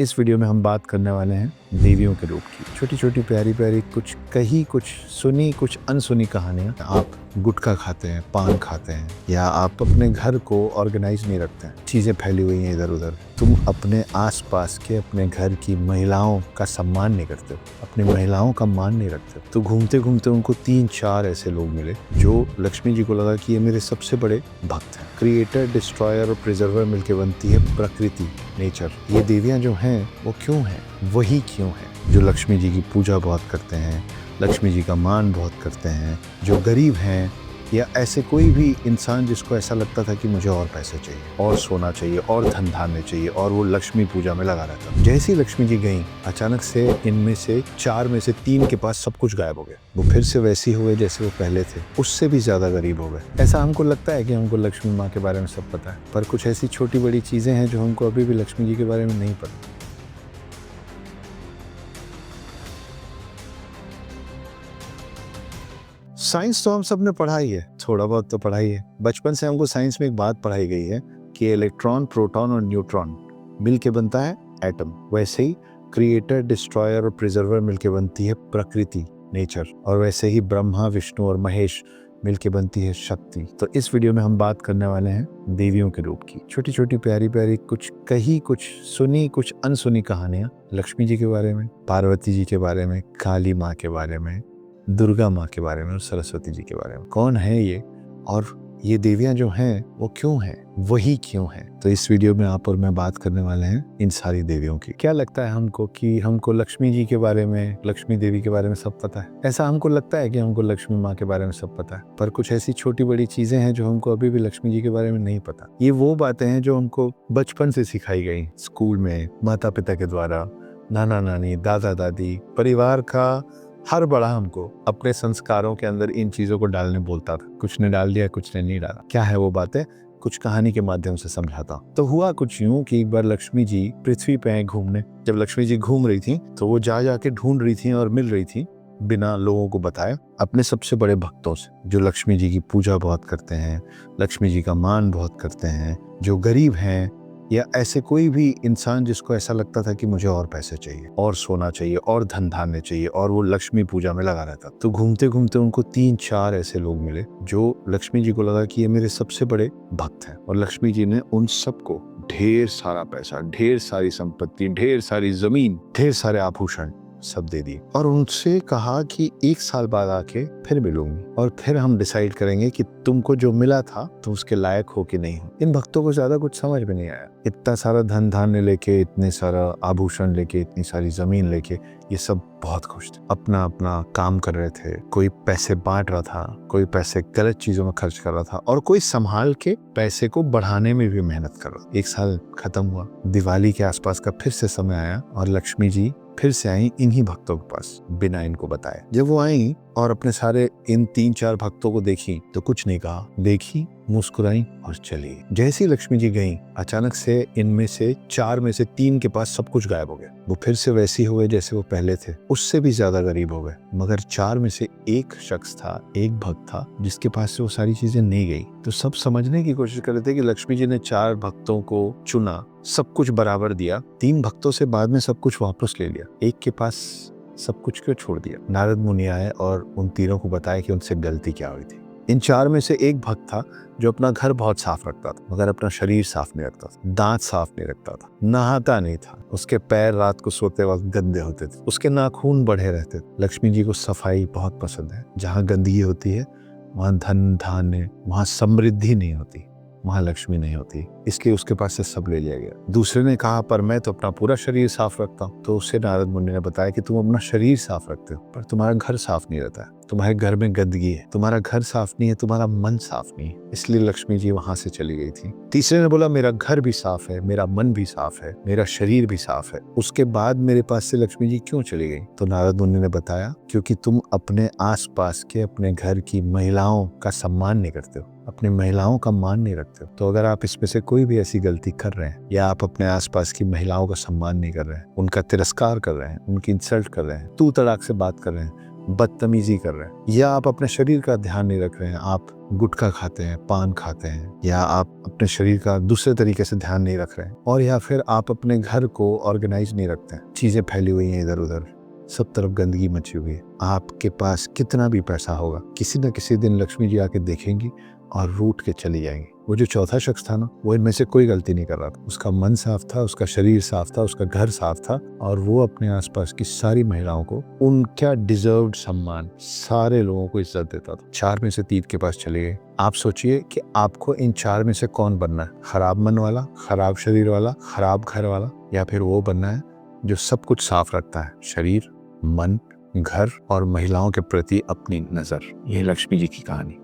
इस वीडियो में हम बात करने वाले हैं देवियों के रूप की। छोटी छोटी प्यारी प्यारी कुछ कही, कुछ सुनी, कुछ अनसुनी कहानियाँ। आप गुटखा खाते हैं, पान खाते हैं, या आप अपने घर को ऑर्गेनाइज नहीं रखते हैं, चीज़ें फैली हुई हैं इधर उधर। तुम अपने आसपास के, अपने घर की महिलाओं का सम्मान नहीं करते हो, अपनी महिलाओं का मान नहीं रखते। तो घूमते घूमते उनको 3-4 ऐसे लोग मिले जो लक्ष्मी जी को लगा कि ये मेरे सबसे बड़े भक्त हैं। क्रिएटर, डिस्ट्रॉयर और प्रिजर्वर मिलकर बनती है प्रकृति, नेचर। ये देवियाँ जो हैं वो क्यों हैं, वही क्यों हैं जो लक्ष्मी जी की पूजा बहुत करते हैं, लक्ष्मी जी का मान बहुत करते हैं, जो गरीब हैं, या ऐसे कोई भी इंसान जिसको ऐसा लगता था कि मुझे और पैसे चाहिए, और सोना चाहिए, और धन धान्य चाहिए, और वो लक्ष्मी पूजा में लगा रहता। जैसे ही लक्ष्मी जी गई, अचानक से इनमें से 4 में से 3 के पास सब कुछ गायब हो गया। वो फिर से वैसे ही हुए जैसे वो पहले थे, उससे भी ज्यादा गरीब हो गए। ऐसा हमको लगता है कि हमको लक्ष्मी माँ के बारे में सब पता है, पर कुछ ऐसी छोटी बड़ी चीजें हैं जो हमको अभी भी लक्ष्मी जी के बारे में नहीं पता। साइंस तो हम सब ने पढ़ा ही है, थोड़ा बहुत तो पढ़ा ही है। बचपन से हमको साइंस में एक बात पढ़ाई गई है कि इलेक्ट्रॉन, प्रोटॉन और न्यूट्रॉन मिलके बनता है एटम। वैसे ही क्रिएटर, डिस्ट्रॉयर और प्रिजर्वर मिलके बनती है प्रकृति, नेचर। और वैसे ही ब्रह्मा, विष्णु और महेश मिलके बनती है शक्ति। तो इस वीडियो में हम बात करने वाले हैं देवियों के रूप की। छोटी छोटी प्यारी प्यारी कुछ कही, कुछ सुनी, कुछ अनसुनी कहानियां लक्ष्मी जी के बारे में, पार्वती जी के बारे में, काली माँ के बारे में, दुर्गा माँ के बारे में और सरस्वती जी के बारे में। कौन है ये, और ये देवियां जो हैं वो क्यों हैं, वही क्यों हैं। तो इस वीडियो में आप और मैं बात करने वाले हैं इन सारी देवियों की। क्या लगता है हमको कि हमको लक्ष्मी जी के बारे में, लक्ष्मी देवी के बारे में सब पता है? ऐसा हमको लगता है कि हमको लक्ष्मी माँ के बारे में सब पता है, पर कुछ ऐसी छोटी बड़ी चीजें हैं जो हमको अभी भी लक्ष्मी जी के बारे में नहीं पता। ये वो बातें हैं जो हमको बचपन से सिखाई गई, स्कूल में, माता पिता के द्वारा, नाना नानी, दादा दादी, परिवार का हर बड़ा हमको अपने संस्कारों के अंदर इन चीजों को डालने बोलता था। कुछ ने डाल दिया, कुछ ने नहीं डाला। क्या है वो बातें, कुछ कहानी के माध्यम से समझाता। तो हुआ कुछ यूं कि एक बार लक्ष्मी जी पृथ्वी पे आए घूमने। जब लक्ष्मी जी घूम रही थी तो वो जा जाके ढूंढ रही थी और मिल रही थी बिना लोगों को बताए अपने सबसे बड़े भक्तों से, जो लक्ष्मी जी की पूजा बहुत करते हैं, लक्ष्मी जी का मान बहुत करते हैं, जो गरीब हैं, या ऐसे कोई भी इंसान जिसको ऐसा लगता था कि मुझे और पैसे चाहिए, और सोना चाहिए, और धन धान्य चाहिए, और वो लक्ष्मी पूजा में लगा रहता। तो घूमते घूमते उनको 3-4 ऐसे लोग मिले जो लक्ष्मी जी को लगा कि ये मेरे सबसे बड़े भक्त हैं। और लक्ष्मी जी ने उन सबको ढेर सारा पैसा, ढेर सारी संपत्ति, ढेर सारी जमीन, ढेर सारे आभूषण सब दे दिए, और उनसे कहा कि 1 साल बाद आके फिर मिलूंगी, और फिर हम डिसाइड करेंगे कि तुमको जो मिला था तुम उसके लायक हो कि नहीं हो। इन भक्तों को ज्यादा कुछ समझ में नहीं आया। इतना सारा धन धान्य लेके, इतने सारा आभूषण लेके, इतनी सारी जमीन लेके, ये सब बहुत खुश थे, अपना अपना काम कर रहे थे। कोई पैसे बांट रहा था, कोई पैसे गलत चीजों में खर्च कर रहा था, और कोई संभाल के पैसे को बढ़ाने में भी मेहनत कर रहा था। 1 साल खत्म हुआ, दिवाली के आसपास का फिर से समय आया, और लक्ष्मी जी फिर से आई इन्हीं भक्तों के पास बिना इनको बताए। जब वो आई और अपने सारे इन 3-4 भक्तों को देखी तो कुछ नहीं कहा, देखी, मुस्कुराई और चली। जैसी लक्ष्मी जी गई, अचानक से इनमें से 4 में से 3 के पास सब कुछ गायब हो गया। वो फिर से वैसे ही हुए जैसे वो पहले थे, उससे भी ज्यादा गरीब हो गए। मगर 4 में से एक शख्स था, एक भक्त था, जिसके पास से वो सारी चीजें नहीं गई। तो सब समझने की कोशिश कर रहे थे कि लक्ष्मी जी ने 4 भक्तों को चुना, सब कुछ बराबर दिया, 3 भक्तों से बाद में सब कुछ वापस ले लिया, एक के पास सब कुछ क्यों छोड़ दिया। नारद मुनि आए और उन तीनों को बताया कि उनसे गलती क्या हुई थी। इन 4 में से एक भक्त था जो अपना घर बहुत साफ रखता था, मगर अपना शरीर साफ नहीं रखता था, दांत साफ नहीं रखता था, नहाता नहीं था, उसके पैर रात को सोते वक्त गंदे होते थे, उसके नाखून बढ़े रहते थे। लक्ष्मी जी को सफाई बहुत पसंद है। जहाँ गंदगी होती है वहाँ धन धान्य, वहाँ समृद्धि नहीं होती, वहाँ लक्ष्मी नहीं होती, इसलिए उसके पास से सब ले लिया गया। दूसरे ने कहा, पर मैं तो अपना पूरा शरीर साफ रखता हूँ। तो उससे नारद मुनि ने बताया कि तुम अपना शरीर साफ रखते हो, पर तुम्हारा घर साफ नहीं रहता है, तुम्हारे घर में गंदगी है, तुम्हारा घर साफ नहीं है, तुम्हारा मन साफ नहीं है, इसलिए लक्ष्मी जी वहां से चली गई थी। तीसरे ने बोला, मेरा घर भी साफ है, मेरा मन भी साफ है, मेरा शरीर भी साफ है, उसके बाद मेरे पास से लक्ष्मी जी क्यों चली गई? तो नारद मुनि ने बताया, क्योंकि तुम अपने आसपास के, अपने घर की महिलाओं का सम्मान नहीं करते हो, अपनी महिलाओं का मान नहीं रखते हो। तो अगर आप इसमें से कोई भी ऐसी गलती कर रहे हैं, या आप अपने आसपास की महिलाओं का सम्मान नहीं कर रहे हैं, उनका तिरस्कार कर रहे हैं, उनकी इंसल्ट कर रहे हैं, तू तड़ाक से बात कर रहे हैं, बदतमीजी कर रहे हैं, या आप अपने शरीर का ध्यान नहीं रख रहे हैं, आप गुटखा खाते हैं, पान खाते हैं, या आप अपने शरीर का दूसरे तरीके से ध्यान नहीं रख रहे हैं, और या फिर आप अपने घर को ऑर्गेनाइज नहीं रखते हैं, चीजें फैली हुई हैं इधर उधर, सब तरफ गंदगी मची हुई है। आपके पास कितना भी पैसा होगा, किसी न किसी दिन लक्ष्मी जी आके देखेंगी और रूठ के चली जाएंगी। वो जो चौथा शख्स था ना, वो इनमें से कोई गलती नहीं कर रहा था। उसका मन साफ था, उसका शरीर साफ था, उसका घर साफ था, और वो अपने आसपास की सारी महिलाओं को उनका डिजर्व्ड सम्मान, सारे लोगों को इज्जत देता था। 4 में से 3 के पास चले गए। आप सोचिए कि आपको इन 4 में से कौन बनना है? खराब मन वाला, खराब शरीर वाला, खराब घर वाला, या फिर वो बनना है जो सब कुछ साफ रखता है, शरीर, मन, घर और महिलाओं के प्रति अपनी नजर। ये लक्ष्मी जी की कहानी।